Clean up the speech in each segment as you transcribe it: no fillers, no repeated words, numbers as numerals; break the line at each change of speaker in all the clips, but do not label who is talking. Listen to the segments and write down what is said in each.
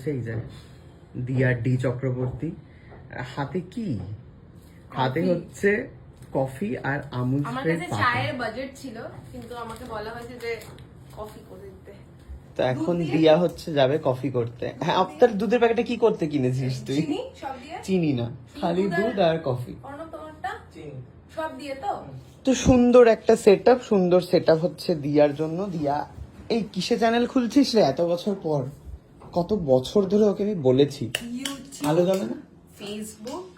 চলেছে এই যে দিয়া ডি চক্রবর্তী। হাতে কি? হাতে হচ্ছে কফি আর আমুল
আমার
স্প্রে
কাছে
পাতা।
চায়ের বাজেট ছিল কিন্তু আমাকে বলা হয়েছে যে কফি করে দিতে।
তো এখন দিয়া হচ্ছে যাবে কফি করতে। হ্যাঁ, আপনার দুধের প্যাকেটে কি করতে কিনেছিস তুই?
চিনি সব দিয়ে?
চিনি না, খালি দুধ আর কফি।
অর্ণব তোমারটা? চিনি সব দিয়ে তো?
তো সুন্দর একটা সেটআপ, সুন্দর সেটআপ হচ্ছে দিয়ার জন্য। দিয়া এই কিসে চ্যানেল খুলছিস রে এত বছর পর? কত বছর ধরে ওকে আমি বলেছি আলো জ্বালা না,
ফেসবুক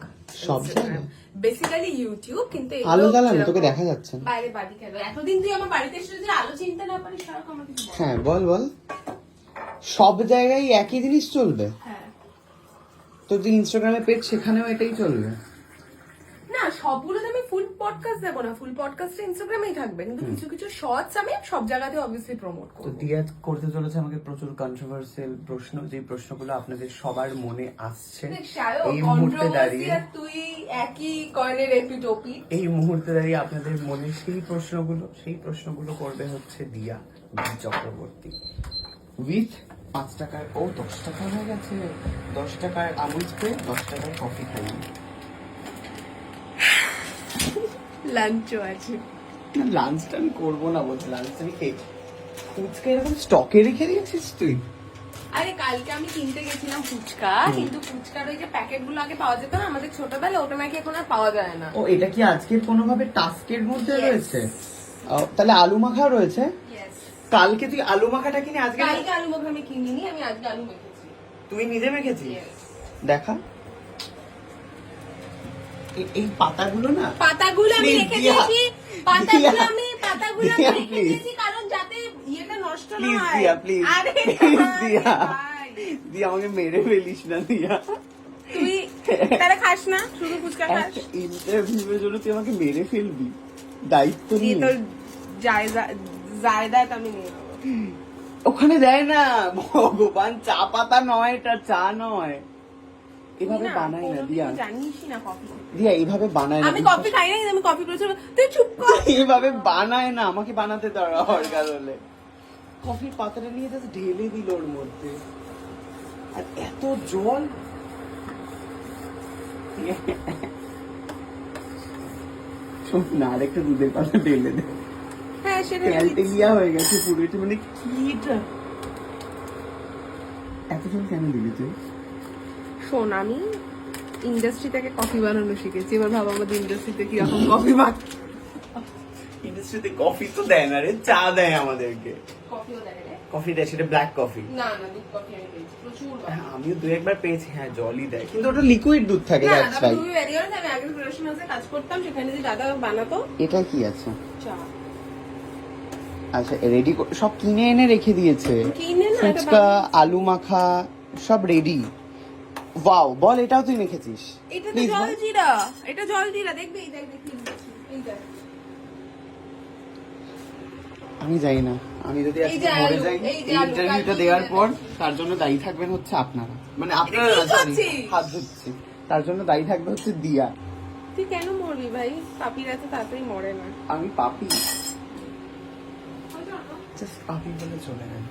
সব জায়গায়
বেসিক্যালি ইউটিউব, কিন্তু
আলো জ্বালা না, তোকে দেখা যাচ্ছে না।
বাইরে বাড়ি খেলো এতদিন তুই আমার বাড়িতে এসে যদি আলো চিনতে না পারিস সেরকম আমার কিছু বল।
হ্যাঁ বল বল, সব জায়গায় একই জিনিস চলবে?
হ্যাঁ
তোর যে ইনস্টাগ্রামে পেজ সেখানেও এটাই চলবে?
না, সবগুলোতে আমি ফুল পডকাস্ট দেবো না, ফুল পডকাস্ট ইনস্টাগ্রামেই থাকবে, কিন্তু কিছু কিছু শর্টস আমি সব জায়গাতে অবভিয়াসলি প্রমোট
তো
করব।
দিয়া করতে চলেছে আমাকে প্রচুর কন্ট্রোভার্সিয়াল প্রশ্ন, যে প্রশ্নগুলো আপনাদের সবার মনে আসছে এই মুহূর্তে দাঁড়িয়ে।
তুই একই কয়েনের এপিটোপি।
এই মুহূর্তে দাঁড়িয়ে আপনাদের মনে সেই প্রশ্নগুলো করবে হচ্ছে দিয়া ডি চক্রবর্তী উইথ 5 টাকার 10 টাকা হয়ে গেছে, 10 টাকার আমুল স্প্রে, 10 টাকার কফি খাইয়ে।
লাঞ্চও আছে।
লাঞ্চটা আমি করবো না বলছি, লাঞ্চ আমি খেয়ে ফুচকা এরকম স্টকে রেখে দিয়েছিস তুই?
আরে কালকে আমি কিনতে গেছিলাম ফুচকা, কিন্তু ফুচকার ওই যে প্যাকেট গুলো আগে পাওয়া যেত না আমাদের ছোটবেলা, ওটা নাকি এখন আর পাওয়া যায় না।
ও, এটা কি আজকের কোনোভাবে টাস্কের মধ্যে
Yes.
রয়েছে? তাহলে আলু মাখাও রয়েছে?
Yes.
কালকে তুই আলু মাখাটা কিনে আজকে
কালকে আলু মাখা আমি কিনিনি, আমি আজকে আলু মেখেছি।
তুই নিজে মেখেছিস?
Yes.
দেখা এই পাতাগুলো না,
পাতাগুলো আমি
Please,
রেখে
দিয়া।
দিয়েছি, পাতাগুলো
দিয়া।
আমি
দিয়া,
রেখে
please.
দিয়েছি কারণ যাতে ইয়েটা নষ্ট না
প্লিজ
হয়।
দিয়া, প্লিজ
আরে
প্লিজ
ভাই,
দিয়া,
ভাই।
দিয়া আমাকে মেরে ফেলিস না দিয়া।
তুই তাহলে খাস না, শুধু ফুচকা খাস?
একটা ইন্টারভিউয়ের জন্য তুই আমাকে মেরে ফেলবি? দায়িত্ব
দিয়ে
নিয়ে
তোর জায়দাত আমি নিয়ে নেবো।
ওখানে দেয় না ভগবান, চা পাতা নয়, এটা চা নয়। এভাবে
তুই
বানাই না
কোনোদিনও
দিয়া,
জানিসই না কফি।
দিয়া এইভাবে বানায় না।
আমি কফি খাই না, কিন্তু আমি কফি করেছি। তুই চুপ কর।
এইভাবে বানায় না, আমাকে বানাতে দরকার হলে। কফির পাতাটা নিয়ে জাস্ট ঢেলে দিল ওর মধ্যে, আর এত জল। শোন না, আরেকটা দুধের পাতা ঢেলে দে।
হ্যাঁ সেটা
তেলতেলিয়া হয়ে গেছে পুরো, এটা মানে কি এটা? এত জল কেন দিলি তুই?
শোন, আমি ইন্ডাস্ট্রি থেকে কফি বানানো শিখেছি, এবার ভাব আমাদের ইন্ডাস্ট্রিতে কিরকম কফি বানায়।
ইন্ডাস্ট্রিতে কফি তো দেয় না রে, চা দেয় আমাদেরকে।
কফিও দেয় রে?
কফি দেয়, সেটা ব্ল্যাক কফি।
না না, দুধ কফি আমি পেয়েছি প্রচুর।
হ্যাঁ, আমিও দু একবার পেয়েছি। হ্যাঁ, জলই দেয়, কিন্তু ওটা লিকুইড দুধ থাকে।
না
দ্যাটস
না,
রাইট।
তুমি বেরিয়ে আমি আগে প্রোডাকশন হাউসে কাজ করতাম, সেখানে যে দাদা বানাতো
এটা কি আছে?
চা।
আচ্ছা, রেডি সব কিনে এনে রেখে দিয়েছে।
কিনে না, এটা
ফুচকা, আলু মাখা সব রেডি। ওয়াও, বল এটাও তুই মেখেছিস?
এটা তো
Please বল।
জলজিরা, এটা জলজিরা, দেখবে এই দেখ দেখি এই দেখ।
আমি জানি না, আমি যদি
এই
আজকে
যে
মরে
আলু,
যাই
এই যে
এই
আলু,
ইন্টারভিউটা
কালকে
দেওয়ার
কিনে
পর,
এনেছি।
তার জন্য দায়ী থাকবেন হচ্ছে আপনারা, মানে আপনারা
কি
না, sorry,
করছিস?
হাত ধুচ্ছি। তার জন্য দায়ী থাকবে হচ্ছে দিয়া।
তুই কেন মরবি ভাই? পাপিরা তো তাড়াতাড়ি মরে না।
আমি পাপি, জাস্ট পাপি বলে চলে গেল।